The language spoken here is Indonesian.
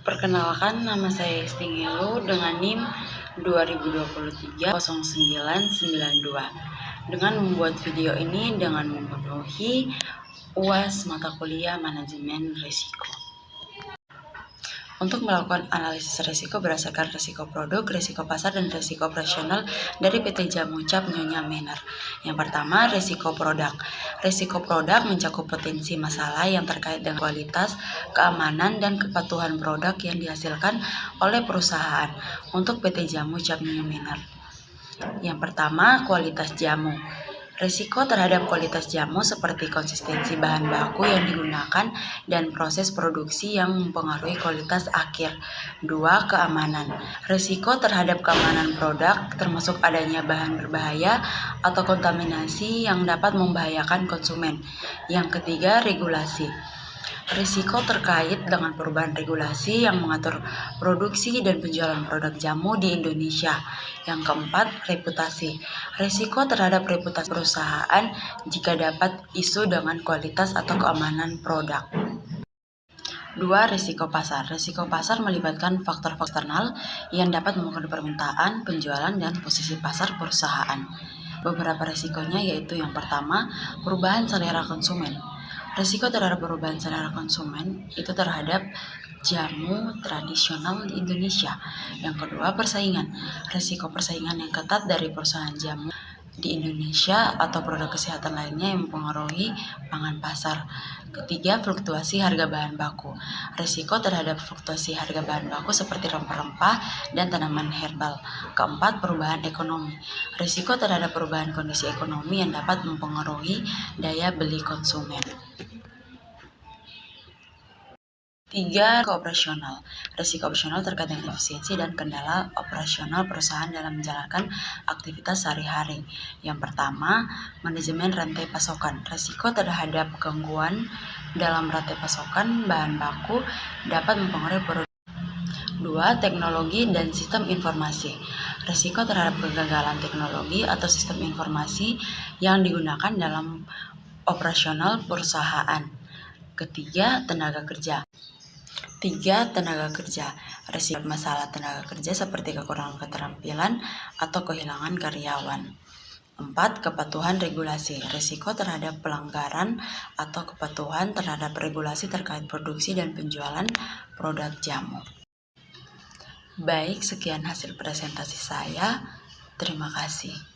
Perkenalkan, nama saya Esti Ngelu dengan NIM 2023-0992 dengan membuat video ini dengan memenuhi UAS mata kuliah Manajemen Risiko. Untuk melakukan analisis risiko berdasarkan risiko produk, risiko pasar, dan risiko operasional dari PT Jamu Cap Nyonya Manner. Yang pertama, risiko produk. Risiko produk mencakup potensi masalah yang terkait dengan kualitas, keamanan, dan kepatuhan produk yang dihasilkan oleh perusahaan. Untuk PT Jamu Cap Nyonya Manner. Yang pertama, kualitas jamu. Risiko terhadap kualitas jamu seperti konsistensi bahan baku yang digunakan dan proses produksi yang mempengaruhi kualitas akhir. 2. Keamanan. Risiko terhadap keamanan produk termasuk adanya bahan berbahaya atau kontaminasi yang dapat membahayakan konsumen. Yang ketiga, regulasi. Risiko terkait dengan perubahan regulasi yang mengatur produksi dan penjualan produk jamu di Indonesia. Yang keempat, reputasi. Risiko terhadap reputasi perusahaan jika dapat isu dengan kualitas atau keamanan produk. 2. Risiko pasar. Risiko pasar melibatkan faktor eksternal yang dapat mempengaruhi permintaan, penjualan, dan posisi pasar perusahaan. Beberapa risikonya yaitu yang pertama, perubahan selera konsumen. Risiko terhadap perubahan selera konsumen itu terhadap jamu tradisional di Indonesia. Yang kedua, persaingan. Risiko persaingan yang ketat dari perusahaan jamu di Indonesia atau produk kesehatan lainnya yang mempengaruhi pangan pasar. Ketiga, fluktuasi harga bahan baku. Risiko terhadap fluktuasi harga bahan baku seperti rempah-rempah dan tanaman herbal. Keempat, perubahan ekonomi. Risiko terhadap perubahan kondisi ekonomi yang dapat mempengaruhi daya beli konsumen. 3. Operasional. Risiko operasional terkait dengan efisiensi dan kendala operasional perusahaan dalam menjalankan aktivitas sehari-hari. Yang pertama, manajemen rantai pasokan. Risiko terhadap gangguan dalam rantai pasokan bahan baku dapat mempengaruhi produksi. 2. Teknologi dan sistem informasi. Risiko terhadap kegagalan teknologi atau sistem informasi yang digunakan dalam operasional perusahaan. Ketiga, tenaga kerja. 3. Tenaga kerja. Risiko masalah tenaga kerja seperti kekurangan keterampilan atau kehilangan karyawan. 4. Kepatuhan regulasi. Risiko terhadap pelanggaran atau kepatuhan terhadap regulasi terkait produksi dan penjualan produk jamu. Baik, sekian hasil presentasi saya. Terima kasih.